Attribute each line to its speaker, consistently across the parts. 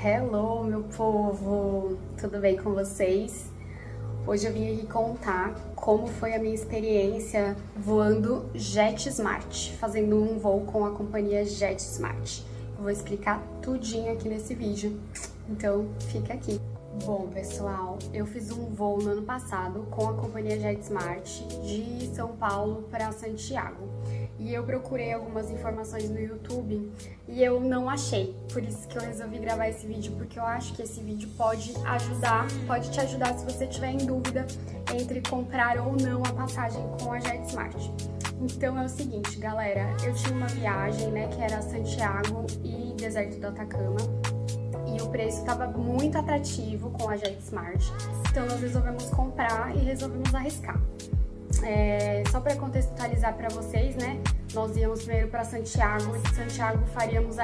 Speaker 1: Hello, meu povo! Tudo bem com vocês? Hoje eu vim aqui contar como foi a minha experiência voando JetSmart, fazendo um voo com a companhia JetSmart. Eu vou explicar tudinho aqui nesse vídeo, então fica aqui. Bom, pessoal, eu fiz um voo no ano passado com a companhia JetSmart de São Paulo para Santiago. E eu procurei algumas informações no YouTube e eu não achei. Por isso que eu resolvi gravar esse vídeo, porque eu acho que esse vídeo pode te ajudar se você tiver em dúvida entre comprar ou não a passagem com a JetSmart. Então é o seguinte, galera, eu tinha uma viagem, né, que era Santiago e Deserto do Atacama. E o preço estava muito atrativo com a JetSmart, então nós resolvemos comprar e resolvemos arriscar. Só para contextualizar para vocês, né, nós íamos primeiro para Santiago, e de Santiago faríamos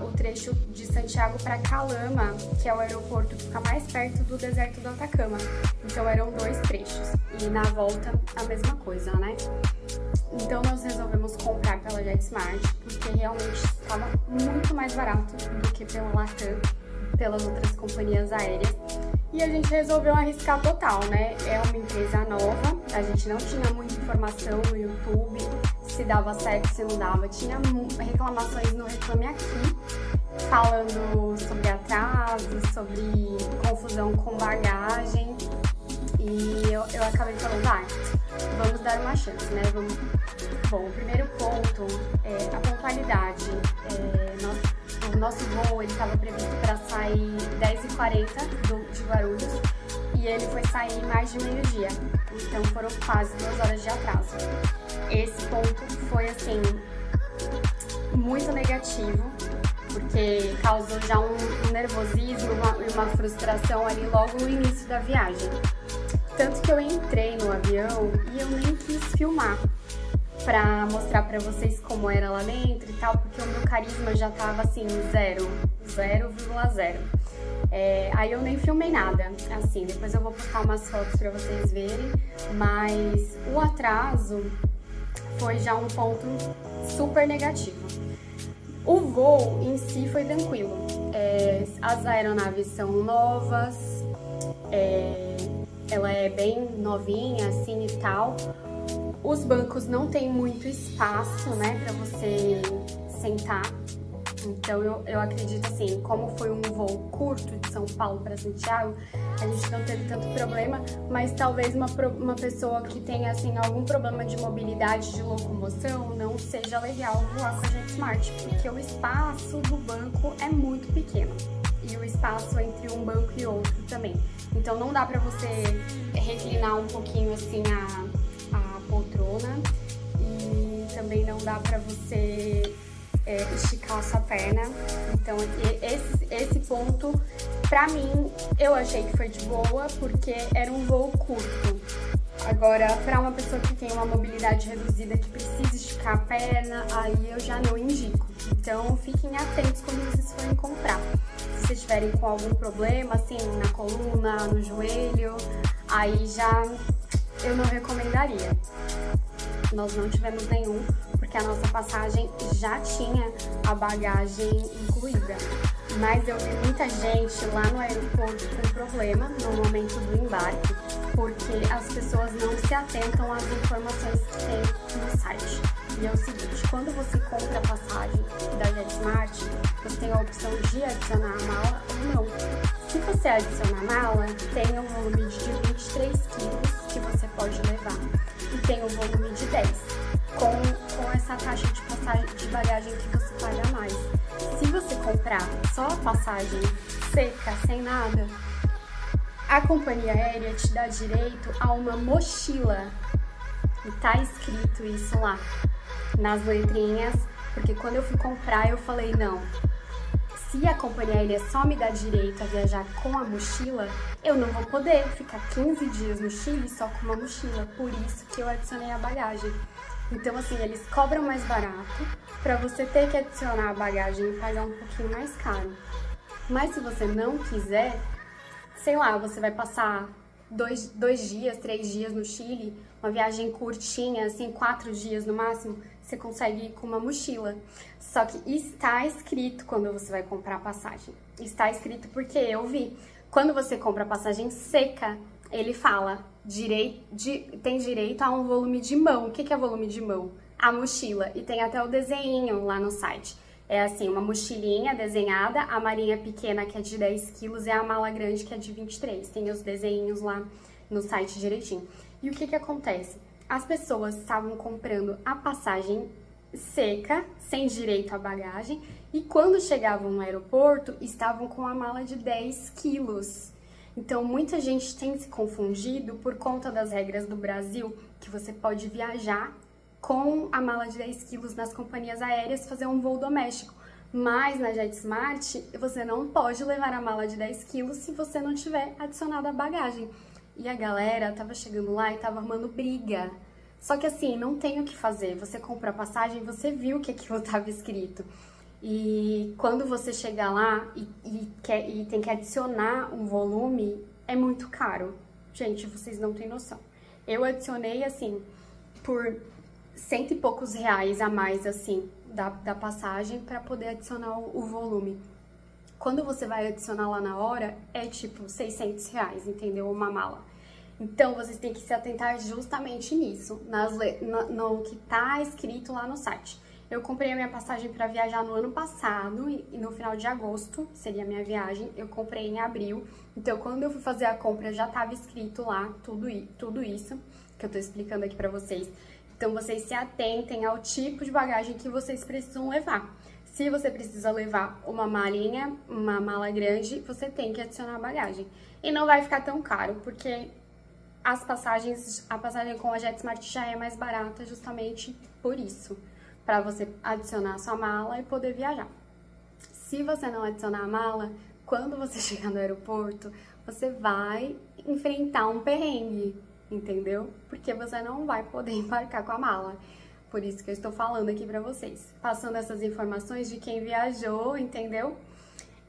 Speaker 1: o trecho de Santiago para Calama, que é o aeroporto que fica mais perto do Deserto do Atacama. Então eram dois trechos, e na volta a mesma coisa, né? Então nós resolvemos comprar pela JetSmart, porque realmente estava muito mais barato do que pela Latam, pelas outras companhias aéreas. E a gente resolveu arriscar total, né? É uma empresa nova, a gente não tinha muita informação no YouTube, se dava certo, se não dava. Tinha reclamações no Reclame Aqui, falando sobre atraso, sobre confusão com bagagem. E eu acabei falando, vamos dar uma chance, né? Bom, o primeiro ponto é a pontualidade. O nosso voo estava previsto para sair 10h40 de Guarulhos e ele foi sair mais de meio-dia, então foram quase 2 horas de atraso. Esse ponto foi, assim, muito negativo, porque causou já um nervosismo e uma frustração ali logo no início da viagem. Tanto que eu entrei no avião e eu nem quis filmar pra mostrar pra vocês como era lá dentro e tal, porque o meu carisma já tava assim, 0,0. Aí eu nem filmei nada, assim, depois eu vou postar umas fotos pra vocês verem, mas o atraso foi já um ponto super negativo. O voo em si foi tranquilo, as aeronaves são novas, ela é bem novinha assim e tal. Os bancos não tem muito espaço, né, pra você sentar. Então eu acredito assim, como foi um voo curto de São Paulo para Santiago, a gente não teve tanto problema, mas talvez uma pessoa que tenha assim algum problema de mobilidade, de locomoção, não seja legal voar com a JetSmart, porque o espaço do banco é muito pequeno e o espaço entre um banco e outro também. Então não dá pra você reclinar um pouquinho assim a poltrona e também não dá pra você esticar a sua perna. Então esse ponto, pra mim, eu achei que foi de boa, porque era um voo curto. Agora, pra uma pessoa que tem uma mobilidade reduzida, que precisa esticar a perna, aí eu já não indico. Então fiquem atentos quando vocês forem comprar. Se vocês estiverem com algum problema, assim, na coluna, no joelho, aí já eu não recomendaria. Nós não tivemos nenhum, porque a nossa passagem já tinha a bagagem incluída. Mas eu vi muita gente lá no aeroporto com problema no momento do embarque, porque as pessoas não se atentam às informações que tem no site. E é o seguinte, quando você compra a passagem da JetSmart, você tem a opção de adicionar a mala ou não. Se você adicionar a mala, tem um volume de 23 quilos que você pode levar. E tem o volume de 10, com essa taxa de passagem de bagagem que você paga mais. Se você comprar só a passagem seca, sem nada, a companhia aérea te dá direito a uma mochila. E tá escrito isso lá, nas letrinhas, porque quando eu fui comprar eu falei, não, se a companhia aérea só me dá direito a viajar com a mochila, eu não vou poder ficar 15 dias no Chile só com uma mochila, por isso que eu adicionei a bagagem. Então assim, eles cobram mais barato pra você ter que adicionar a bagagem e pagar um pouquinho mais caro. Mas se você não quiser, sei lá, você vai passar 2 dias, 3 dias no Chile, uma viagem curtinha, assim, 4 dias no máximo, você consegue ir com uma mochila. Só que está escrito quando você vai comprar a passagem. Está escrito porque eu vi. Quando você compra a passagem seca, ele fala, tem direito a um volume de mão. O que é volume de mão? A mochila. E tem até o desenho lá no site. É assim, uma mochilinha desenhada, a malinha pequena que é de 10 quilos e a mala grande que é de 23. Tem os desenhos lá no site direitinho. E o que acontece? As pessoas estavam comprando a passagem seca, sem direito à bagagem, e quando chegavam no aeroporto, estavam com a mala de 10 quilos. Então, muita gente tem se confundido por conta das regras do Brasil, que você pode viajar com a mala de 10 quilos nas companhias aéreas, fazer um voo doméstico. Mas na JetSmart, você não pode levar a mala de 10 quilos se você não tiver adicionado a bagagem. E a galera tava chegando lá e tava arrumando briga. Só que assim, não tem o que fazer. Você comprou a passagem, você viu que aquilo estava escrito. E quando você chega lá e tem que adicionar um volume, é muito caro. Gente, vocês não têm noção. Eu adicionei, assim, por R$100 e poucos a mais, assim, da passagem para poder adicionar o volume. Quando você vai adicionar lá na hora, é tipo R$600, entendeu? Uma mala. Então, vocês têm que se atentar justamente nisso, no que tá escrito lá no site. Eu comprei a minha passagem para viajar no ano passado, e no final de agosto seria a minha viagem. Eu comprei em abril, então quando eu fui fazer a compra já estava escrito lá tudo isso que eu tô explicando aqui para vocês. Então, vocês se atentem ao tipo de bagagem que vocês precisam levar. Se você precisa levar uma malinha, uma mala grande, você tem que adicionar a bagagem. E não vai ficar tão caro, porque a passagem com a JetSmart já é mais barata justamente por isso, para você adicionar a sua mala e poder viajar. Se você não adicionar a mala, quando você chegar no aeroporto, você vai enfrentar um perrengue, entendeu? Porque você não vai poder embarcar com a mala. Por isso que eu estou falando aqui pra vocês, passando essas informações de quem viajou, entendeu?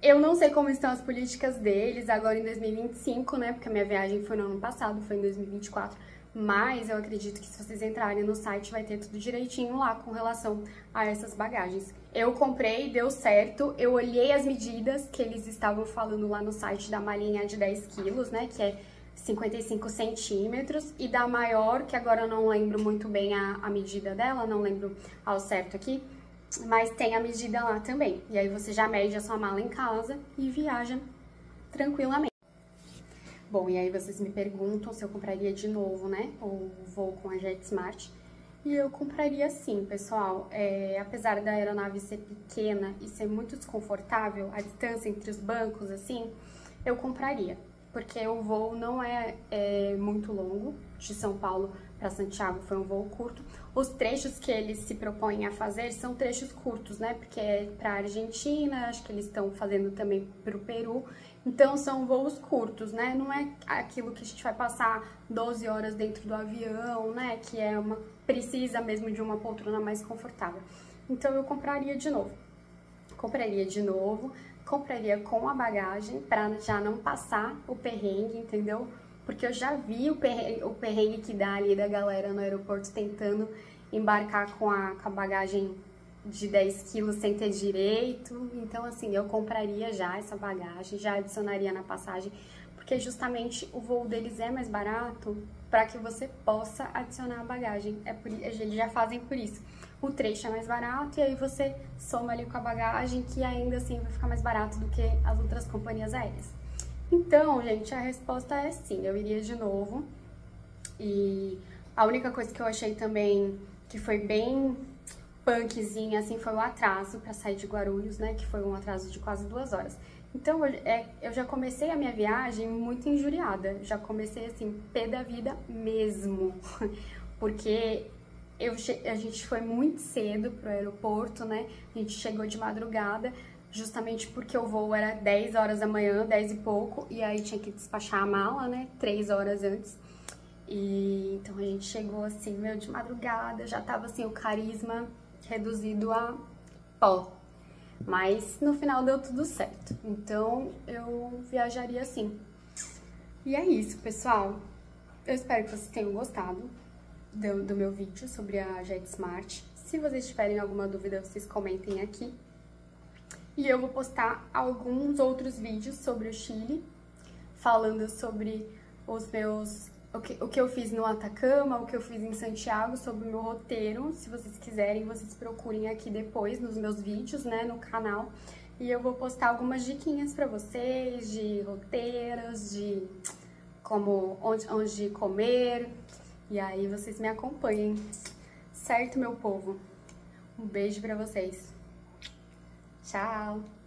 Speaker 1: Eu não sei como estão as políticas deles agora em 2025, né? Porque a minha viagem foi no ano passado, foi em 2024. Mas eu acredito que se vocês entrarem no site vai ter tudo direitinho lá com relação a essas bagagens. Eu comprei, deu certo, eu olhei as medidas que eles estavam falando lá no site da malinha de 10 quilos, né? Que é 55 centímetros, e da maior, que agora eu não lembro muito bem a medida dela, não lembro ao certo aqui, mas tem a medida lá também. E aí você já mede a sua mala em casa e viaja tranquilamente. Bom, e aí vocês me perguntam se eu compraria de novo, né, o voo com a JetSmart. E eu compraria sim, pessoal. Apesar da aeronave ser pequena e ser muito desconfortável, a distância entre os bancos, assim, eu compraria. Porque o voo não é muito longo, de São Paulo para Santiago foi um voo curto. Os trechos que eles se propõem a fazer são trechos curtos, né? Porque é para a Argentina, acho que eles estão fazendo também para o Peru. Então são voos curtos, né? Não é aquilo que a gente vai passar 12 horas dentro do avião, né? Que precisa mesmo de uma poltrona mais confortável. Então eu compraria de novo. Compraria com a bagagem para já não passar o perrengue, entendeu? Porque eu já vi o perrengue que dá ali da galera no aeroporto tentando embarcar com a bagagem de 10 quilos sem ter direito. Então, assim, eu compraria já essa bagagem, já adicionaria na passagem, porque justamente o voo deles é mais barato para que você possa adicionar a bagagem. Eles já fazem por isso. O trecho é mais barato e aí você soma ali com a bagagem, que ainda assim vai ficar mais barato do que as outras companhias aéreas. Então, gente, a resposta é sim, eu iria de novo. E a única coisa que eu achei também que foi bem punkzinha, assim, foi o atraso para sair de Guarulhos, né? Que foi um atraso de quase 2 horas. Então, eu já comecei a minha viagem muito injuriada. Já comecei, assim, pé da vida mesmo. Porque a gente foi muito cedo pro aeroporto, né? A gente chegou de madrugada, justamente porque o voo era 10 horas da manhã, 10 e pouco, e aí tinha que despachar a mala, né? 3 horas antes. E então a gente chegou assim, de madrugada, já tava assim, o carisma reduzido a pó. Mas no final deu tudo certo. Então eu viajaria assim. E é isso, pessoal. Eu espero que vocês tenham gostado do meu vídeo sobre a JetSmart. Se Se vocês tiverem alguma dúvida, vocês comentem aqui. E eu vou postar alguns outros vídeos sobre o Chile, falando sobre os meus... o que eu fiz no Atacama, o que eu fiz em Santiago, sobre o meu roteiro. Se vocês quiserem, vocês procurem aqui depois nos meus vídeos, né, no canal. E eu vou postar algumas diquinhas pra vocês, de roteiros, de como, onde comer. E aí vocês me acompanhem, certo, meu povo? Um beijo pra vocês. Tchau!